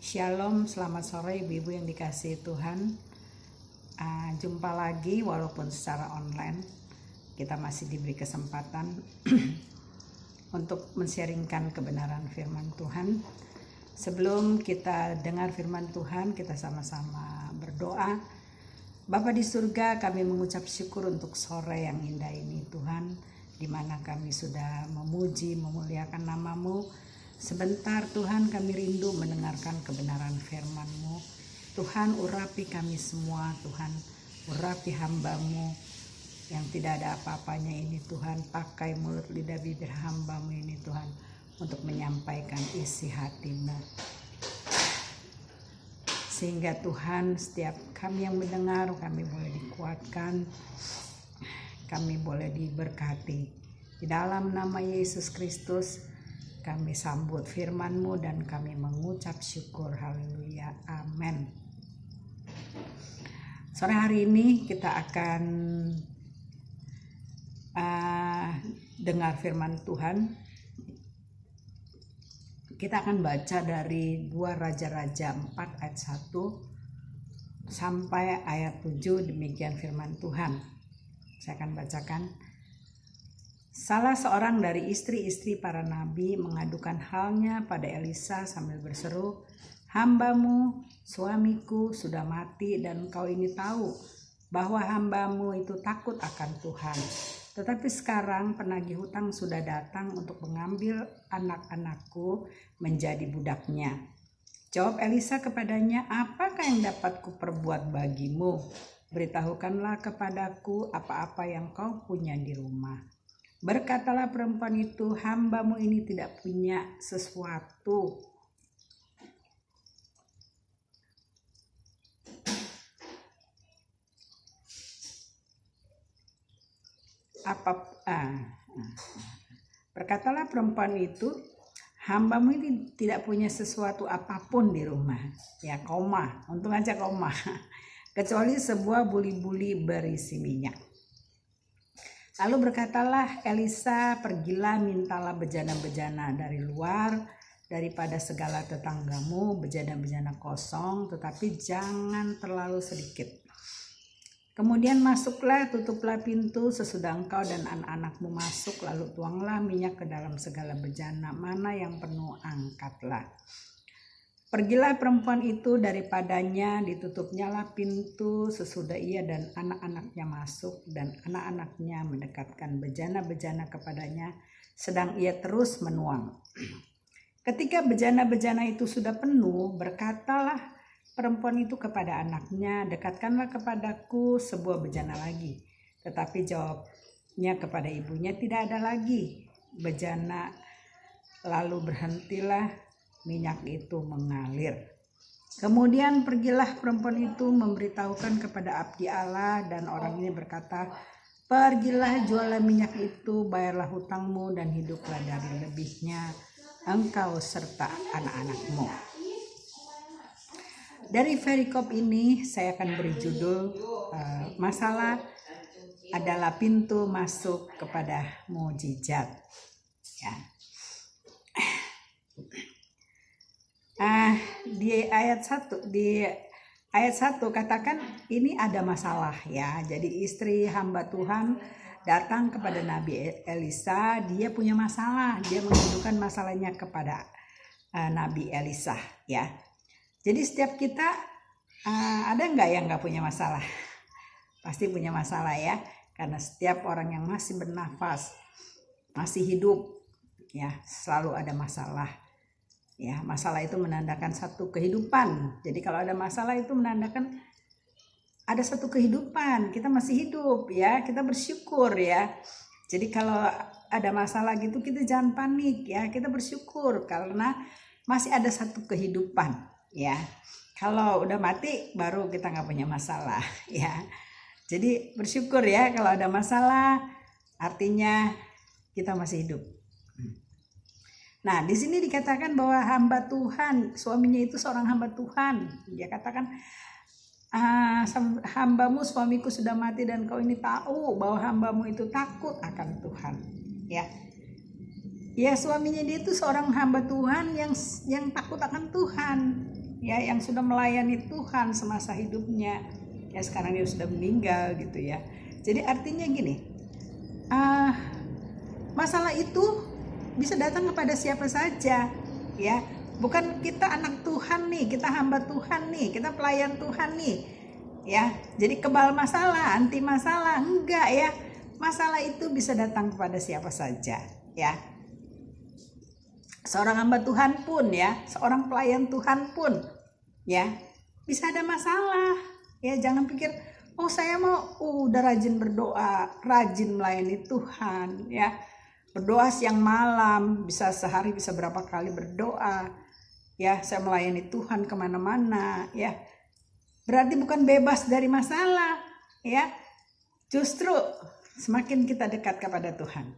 Shalom, selamat sore ibu-ibu yang dikasihi Tuhan. Jumpa lagi walaupun secara online. Kita masih diberi kesempatan untuk men-sharingkan kebenaran firman Tuhan. Sebelum kita dengar firman Tuhan, kita sama-sama berdoa. Bapa di surga, kami mengucap syukur untuk sore yang indah ini Tuhan, di mana kami sudah memuji, memuliakan nama-Mu. Sebentar Tuhan, kami rindu mendengarkan kebenaran firman-Mu. Tuhan, urapi kami semua Tuhan, urapi hamba-Mu yang tidak ada apa-apanya ini Tuhan. Pakai mulut lidah bibir hamba-Mu ini Tuhan, untuk menyampaikan isi hati-Mu. Sehingga Tuhan, setiap kami yang mendengar, kami boleh dikuatkan, kami boleh diberkati. Di dalam nama Yesus Kristus, kami sambut firman-Mu dan kami mengucap syukur. Haleluya. Amin. Sore hari ini kita akan dengar firman Tuhan. Kita akan baca dari 2 Raja-Raja 4 ayat 1 sampai ayat 7. Demikian firman Tuhan. Saya akan bacakan. Salah seorang dari istri-istri para nabi mengadukan halnya pada Elisa sambil berseru, "Hamba-Mu, suamiku sudah mati dan engkau ini tahu bahwa hamba-Mu itu takut akan Tuhan. Tetapi sekarang penagih hutang sudah datang untuk mengambil anak-anakku menjadi budaknya." Jawab Elisa kepadanya, "Apakah yang dapat kuperbuat bagimu? Beritahukanlah kepadaku apa-apa yang kau punya di rumah." Berkatalah perempuan itu, "Hamba-Mu ini tidak punya sesuatu. Berkatalah perempuan itu, hamba-Mu ini tidak punya sesuatu apapun di rumah." Ya, koma, untung aja koma. "Kecuali sebuah buli-buli berisi minyak." Lalu berkatalah Elisa, "Pergilah mintalah bejana-bejana dari luar daripada segala tetanggamu, bejana-bejana kosong, tetapi jangan terlalu sedikit. Kemudian masuklah, tutuplah pintu sesudah engkau dan anak-anakmu masuk, lalu tuanglah minyak ke dalam segala bejana, mana yang penuh angkatlah." Pergilah perempuan itu daripadanya, ditutupnyalah pintu sesudah ia dan anak-anaknya masuk, dan anak-anaknya mendekatkan bejana-bejana kepadanya, sedang ia terus menuang. Ketika bejana-bejana itu sudah penuh, berkatalah perempuan itu kepada anaknya, "Dekatkanlah kepadaku sebuah bejana lagi." Tetapi jawabnya kepada ibunya, "Tidak ada lagi bejana." Lalu berhentilah minyak itu mengalir. Kemudian pergilah perempuan itu memberitahukan kepada abdi Allah, dan orang ini berkata, "Pergilah, jualah minyak itu, bayarlah hutangmu, dan hiduplah dari lebihnya engkau serta anak-anakmu." Dari perikop ini saya akan beri judul, masalah adalah pintu masuk kepada mukjizat. Ya. Di ayat 1 katakan ini ada masalah ya. Jadi istri hamba Tuhan datang kepada Nabi Elisa, dia punya masalah, dia mengadukan masalahnya kepada Nabi Elisa ya. Jadi setiap kita ada nggak yang nggak punya masalah? Pasti punya masalah ya, karena setiap orang yang masih bernafas, masih hidup ya, selalu ada masalah. Ya, masalah itu menandakan satu kehidupan. Jadi kalau ada masalah itu menandakan ada satu kehidupan. Kita masih hidup ya, kita bersyukur ya. Jadi kalau ada masalah gitu kita jangan panik ya, kita bersyukur karena masih ada satu kehidupan ya. Kalau udah mati baru kita nggak punya masalah ya. Jadi bersyukur ya, kalau ada masalah artinya kita masih hidup. Nah, di sini dikatakan bahwa hamba Tuhan, suaminya itu seorang hamba Tuhan. Dia katakan, "Hambamu, suamiku sudah mati dan kau ini tahu bahwa hambamu itu takut akan Tuhan." Ya, ya suaminya dia itu seorang hamba Tuhan yang takut akan Tuhan. ya, yang sudah melayani Tuhan semasa hidupnya. Ya sekarang dia sudah meninggal gitu ya. Jadi artinya gini, masalah itu bisa datang kepada siapa saja ya. Bukan kita anak Tuhan nih, kita hamba Tuhan nih, kita pelayan Tuhan nih ya. Jadi kebal masalah, anti masalah, enggak ya. Masalah itu bisa datang kepada siapa saja ya. Seorang hamba Tuhan pun ya, seorang pelayan Tuhan pun ya bisa ada masalah ya. Jangan pikir oh saya mau udah rajin berdoa, rajin melayani Tuhan ya, berdoa siang malam, bisa sehari bisa berapa kali berdoa ya, saya melayani Tuhan kemana-mana ya, berarti bukan bebas dari masalah ya. Justru semakin kita dekat kepada Tuhan,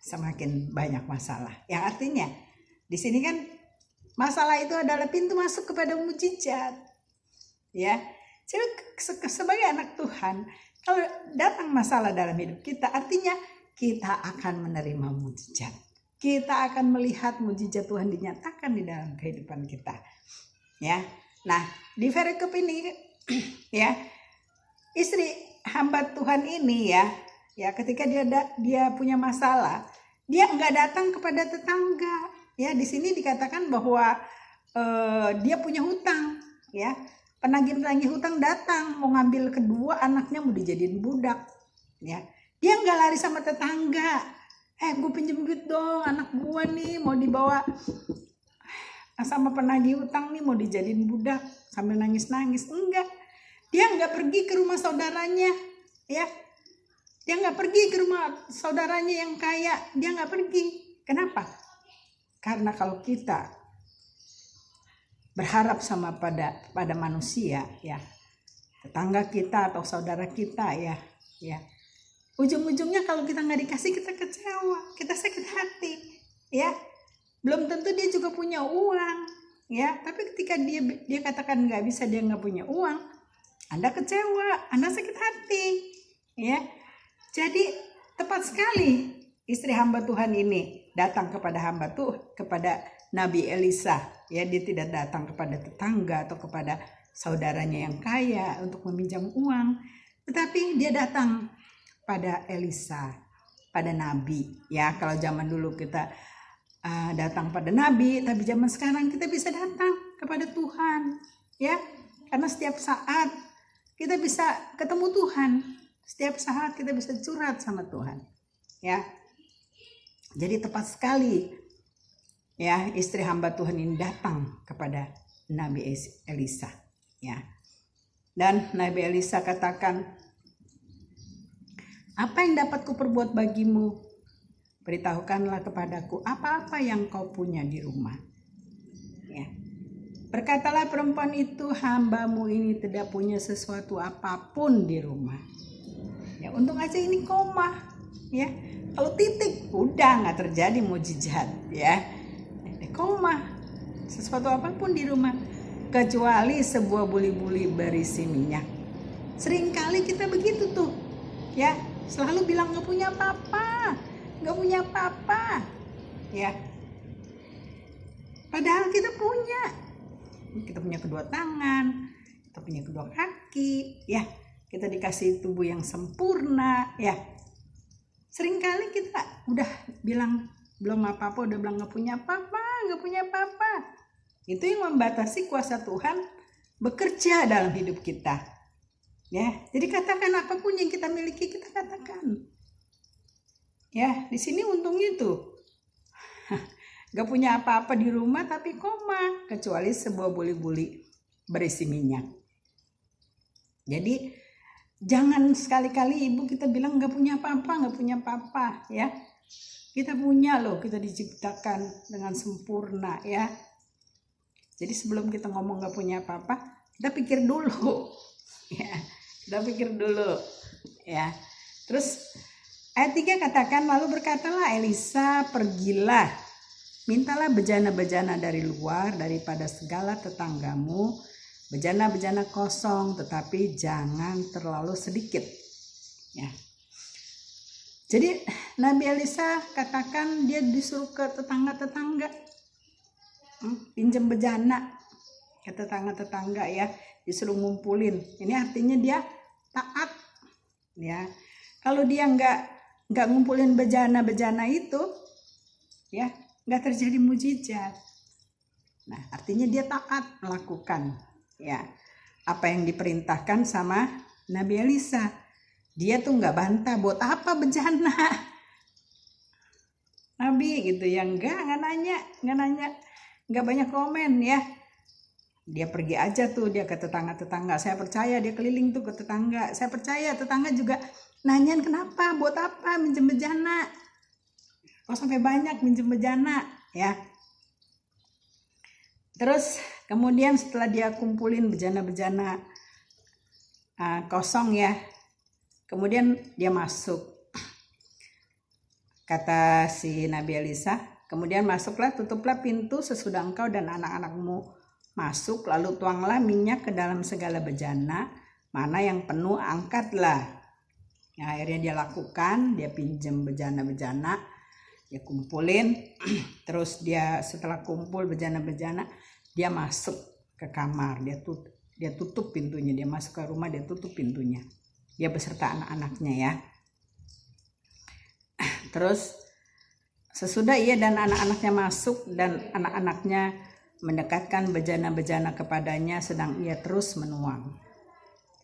semakin banyak masalah. Yang artinya di sini kan masalah itu adalah pintu masuk kepada mujizat ya. Jadi sebagai anak Tuhan, kalau datang masalah dalam hidup kita, artinya kita akan menerima mujizat. Kita akan melihat mujizat Tuhan dinyatakan di dalam kehidupan kita. Ya. Nah, di perikop ini ya, istri hamba Tuhan ini ya ketika dia punya masalah, dia enggak datang kepada tetangga. Ya, di sini dikatakan bahwa dia punya hutang, ya. Penagih-penagih hutang datang mau ngambil kedua anaknya, mau dijadiin budak, ya. Dia nggak lari sama tetangga, gue pinjem duit dong, anak gue nih mau dibawa sama penagih hutang nih, mau dijadiin budak, sambil nangis-nangis. Enggak, dia nggak pergi ke rumah saudaranya, ya. Dia nggak pergi ke rumah saudaranya yang kaya, dia nggak pergi. Kenapa? Karena kalau kita berharap sama pada manusia, ya, tetangga kita atau saudara kita, ya, ujung-ujungnya kalau kita nggak dikasih, kita kecewa, kita sakit hati, ya. Belum tentu dia juga punya uang, ya. Tapi ketika dia katakan nggak bisa, dia nggak punya uang, Anda kecewa, Anda sakit hati, ya. Jadi tepat sekali istri hamba Tuhan ini datang kepada kepada Nabi Elisa, ya. Dia tidak datang kepada tetangga atau kepada saudaranya yang kaya untuk meminjam uang, tetapi dia datang pada Elisa, pada Nabi, ya. Kalau zaman dulu kita datang pada Nabi, tapi zaman sekarang kita bisa datang kepada Tuhan, ya. Karena setiap saat kita bisa ketemu Tuhan, setiap saat kita bisa curhat sama Tuhan, ya. Jadi tepat sekali, ya, istri hamba Tuhan ini datang kepada Nabi Elisa, ya. Dan Nabi Elisa katakan, apa yang dapat kuperbuat bagimu? Beritahukanlah kepadaku apa-apa yang kau punya di rumah. Ya. Berkatalah perempuan itu, hambamu ini tidak punya sesuatu apapun di rumah. Ya, untung aja ini koma, ya. Kalau titik, udah nggak terjadi mujizat, ya. Koma, sesuatu apapun di rumah, kecuali sebuah buli-buli berisi minyak. Seringkali kita begitu tuh, ya. Selalu bilang nggak punya apa-apa, ya. Padahal kita punya kedua tangan, kita punya kedua kaki, ya. Kita dikasih tubuh yang sempurna, ya. Seringkali kita udah bilang belum apa-apa, udah bilang nggak punya apa-apa. Itu yang membatasi kuasa Tuhan bekerja dalam hidup kita. Ya, jadi katakan apapun yang kita miliki, kita katakan. Ya, di sini untungnya tuh gak punya apa-apa di rumah tapi koma, kecuali sebuah buli-buli berisi minyak. Jadi jangan sekali-kali ibu kita bilang gak punya apa-apa, ya. Kita punya loh, kita diciptakan dengan sempurna, ya. Jadi sebelum kita ngomong gak punya apa-apa, kita pikir dulu, ya. Kita pikir dulu, ya. Terus ayat 3 katakan, lalu berkatalah Elisa, pergilah, mintalah bejana-bejana dari luar daripada segala tetanggamu, bejana-bejana kosong, tetapi jangan terlalu sedikit, ya. Jadi Nabi Elisa katakan dia disuruh ke tetangga-tetangga, pinjam bejana, ke tetangga-tetangga ya, disuruh ngumpulin. Ini artinya dia taat ya. Kalau dia nggak ngumpulin bejana-bejana itu ya, nggak terjadi mujizat. Nah, artinya dia taat melakukan ya apa yang diperintahkan sama Nabi Elisa. Dia tuh nggak bantah, buat apa bejana Nabi gitu ya, nggak nanya, nggak banyak komen ya. Dia pergi aja tuh, dia ke tetangga-tetangga. Saya percaya dia keliling tuh ke tetangga. Saya percaya tetangga juga nanyain kenapa, buat apa minjem bejana, kok sampai banyak minjem bejana ya. Terus kemudian setelah dia kumpulin bejana-bejana kosong ya, kemudian dia masuk. Kata si Nabi Elisa, kemudian masuklah, tutuplah pintu sesudah engkau dan anak-anakmu masuk, lalu tuanglah minyak ke dalam segala bejana, mana yang penuh angkatlah. Nah, akhirnya dia lakukan, dia pinjam bejana-bejana, dia kumpulin, terus dia setelah kumpul bejana-bejana, dia masuk ke kamar, dia tutup pintunya, dia masuk ke rumah, dia tutup pintunya, dia beserta anak-anaknya ya. Terus sesudah ia dan anak-anaknya masuk dan anak-anaknya mendekatkan bejana-bejana kepadanya, sedang ia terus menuang.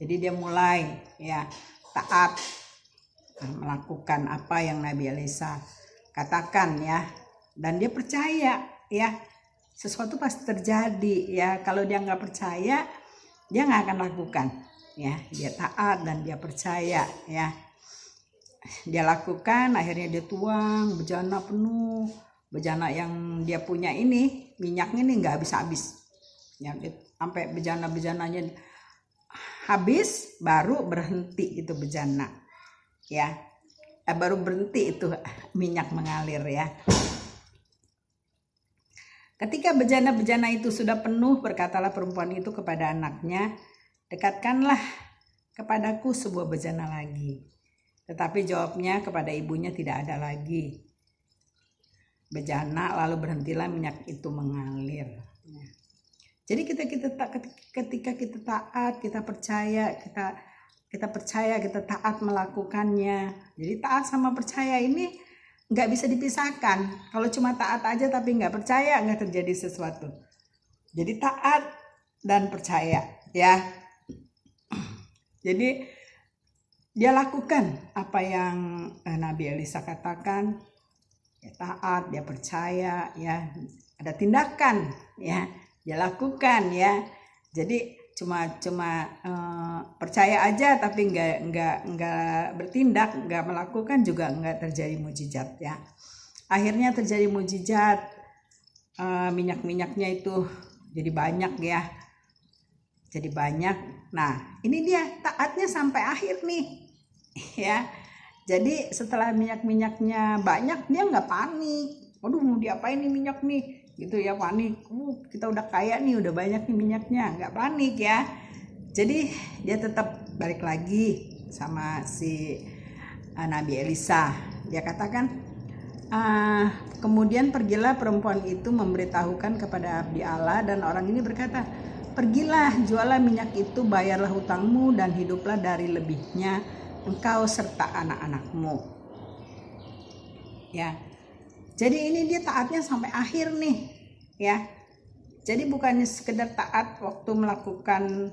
Jadi dia mulai ya taat melakukan apa yang Nabi Elisa katakan ya, dan dia percaya ya sesuatu pasti terjadi ya. Kalau dia nggak percaya, dia nggak akan lakukan ya. Dia taat dan dia percaya ya. Dia lakukan, akhirnya dia tuang bejana penuh. Bejana yang dia punya ini, minyaknya ini nggak habis-habis ya, sampai bejana-bejananya habis baru berhenti itu bejana ya, baru berhenti itu minyak mengalir ya. Ketika bejana-bejana itu sudah penuh, berkatalah perempuan itu kepada anaknya, dekatkanlah kepadaku sebuah bejana lagi. Tetapi jawabnya kepada ibunya, tidak ada lagi bejana, lalu berhentilah minyak itu mengalir. Jadi ketika kita taat, kita percaya, kita taat melakukannya. Jadi taat sama percaya ini nggak bisa dipisahkan. Kalau cuma taat aja tapi nggak percaya, nggak terjadi sesuatu. Jadi taat dan percaya ya. Jadi dia lakukan apa yang Nabi Elisa katakan. Dia taat, dia percaya ya, ada tindakan ya, dia lakukan ya. Jadi cuma percaya aja tapi nggak bertindak, nggak melakukan, juga nggak terjadi mujizat ya. Akhirnya terjadi mujizat, minyak-minyaknya itu jadi banyak ya, jadi banyak. Nah ini dia taatnya sampai akhir nih ya. Jadi setelah minyak-minyaknya banyak, dia nggak panik. Waduh, mau diapain nih minyak nih? Gitu ya, panik. Kita udah kaya nih, udah banyak nih minyaknya. Nggak panik ya. Jadi dia tetap balik lagi sama si Nabi Elisa. Dia katakan, kemudian pergilah perempuan itu memberitahukan kepada abdi Allah, dan orang ini berkata, pergilah, jualah minyak itu, bayarlah hutangmu, dan hiduplah dari lebihnya engkau serta anak-anakmu ya. Jadi ini dia taatnya sampai akhir nih ya. Jadi bukannya sekedar taat waktu melakukan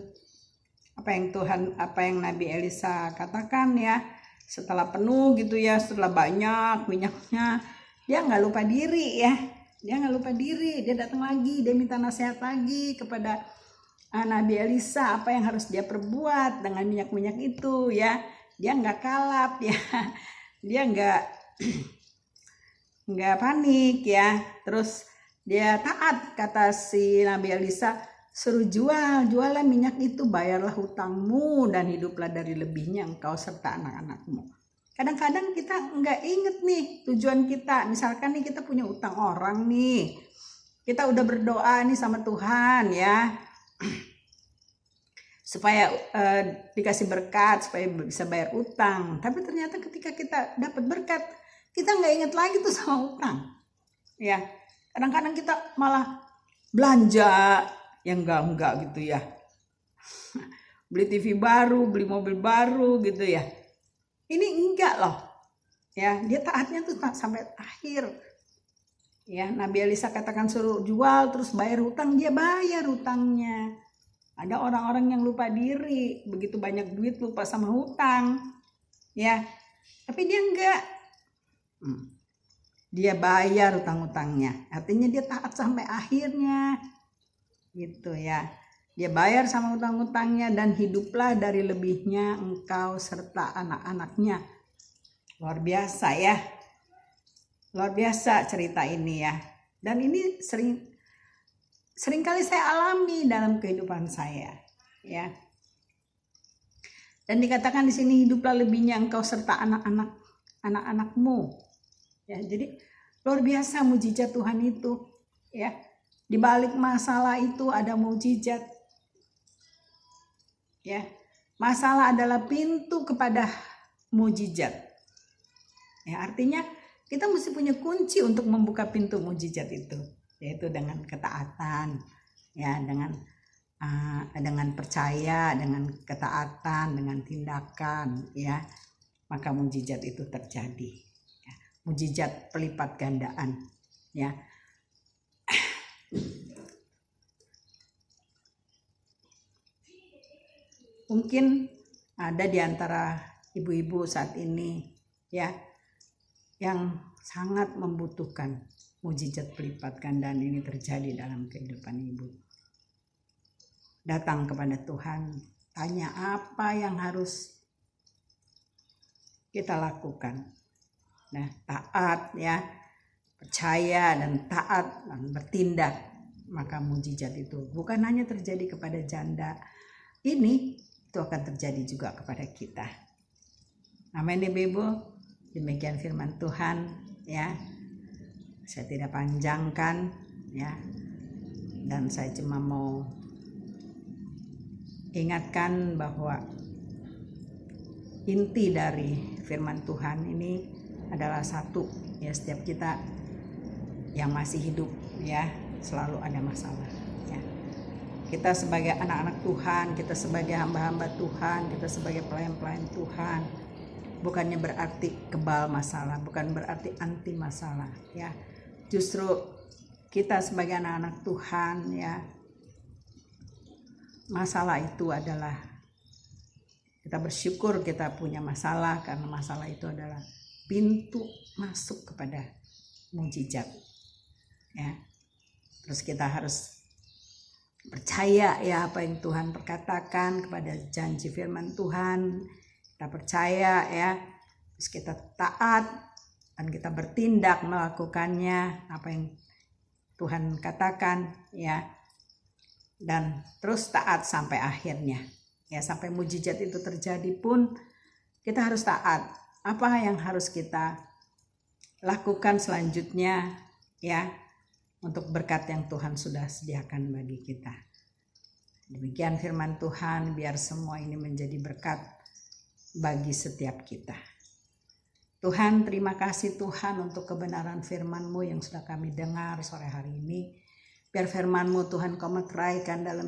apa yang Nabi Elisa katakan ya, setelah penuh gitu ya, setelah banyak minyaknya, dia nggak lupa diri ya. Dia datang lagi, dia minta nasihat lagi kepada Nabi Elisa apa yang harus dia perbuat dengan minyak-minyak itu ya. Dia nggak kalap ya, dia nggak panik ya. Terus dia taat, kata si Nabi Elisa, suruh jualah minyak itu, bayarlah hutangmu, dan hiduplah dari lebihnya engkau serta anak-anakmu. Kadang-kadang kita nggak inget nih tujuan kita. Misalkan nih kita punya utang orang nih, kita udah berdoa nih sama Tuhan ya, supaya dikasih berkat, supaya bisa bayar utang. Tapi ternyata ketika kita dapat berkat, kita nggak ingat lagi tuh sama utang ya. Kadang-kadang kita malah belanja yang enggak gitu ya. Beli TV baru, beli mobil baru gitu ya. Ini enggak loh. Ya, dia taatnya tuh sampai akhir. Ya, Nabi Elisa katakan suruh jual terus bayar hutang, dia bayar hutangnya. Ada orang-orang yang lupa diri, begitu banyak duit lupa sama hutang. Ya. Tapi dia enggak. Dia bayar hutang-hutangnya. Artinya dia taat sampai akhirnya. Gitu ya. Dia bayar sama hutang-hutangnya dan hiduplah dari lebihnya engkau serta anak-anaknya. Luar biasa ya. Luar biasa cerita ini ya. Dan ini sering kali saya alami dalam kehidupan saya, ya. Dan dikatakan di sini hiduplah lebihnya engkau serta anak-anakmu. Ya, jadi luar biasa mujizat Tuhan itu, ya. Di balik masalah itu ada mujizat. Ya. Masalah adalah pintu kepada mujizat. Ya, artinya kita mesti punya kunci untuk membuka pintu mujizat itu, yaitu dengan ketaatan, ya, dengan percaya, dengan ketaatan, dengan tindakan, ya, maka mujizat itu terjadi. Ya, mujizat pelipat gandaan, ya. Mungkin ada di antara ibu-ibu saat ini, ya, yang sangat membutuhkan mujizat pelipat gandaan ini terjadi dalam kehidupan ibu. Datang kepada Tuhan, tanya apa yang harus kita lakukan. Nah, taat, ya, percaya dan taat dan bertindak, maka mujizat itu bukan hanya terjadi kepada janda ini, itu akan terjadi juga kepada kita. Amin, Ibu. Demikian firman Tuhan, ya. Saya tidak panjangkan, ya. Dan saya cuma mau ingatkan bahwa inti dari firman Tuhan ini adalah satu, ya, setiap kita yang masih hidup, ya, selalu ada masalah, ya. Kita sebagai anak-anak Tuhan, kita sebagai hamba-hamba Tuhan, kita sebagai pelayan-pelayan Tuhan, bukannya berarti kebal masalah, bukan berarti anti masalah, ya. Justru kita sebagai anak-anak Tuhan, ya, masalah itu adalah kita bersyukur kita punya masalah, karena masalah itu adalah pintu masuk kepada mujizat, ya. Terus kita harus percaya, ya, apa yang Tuhan perkatakan kepada janji firman Tuhan. Kita percaya, ya, terus kita taat dan kita bertindak melakukannya apa yang Tuhan katakan, ya, dan terus taat sampai akhirnya, ya, sampai mujizat itu terjadi pun kita harus taat. Apa yang harus kita lakukan selanjutnya, ya, untuk berkat yang Tuhan sudah sediakan bagi kita. Demikian firman Tuhan, biar semua ini menjadi berkat bagi setiap kita. Tuhan, terima kasih Tuhan untuk kebenaran firman-Mu yang sudah kami dengar sore hari ini. Biar firman-Mu Tuhan Kau meteraikan dalam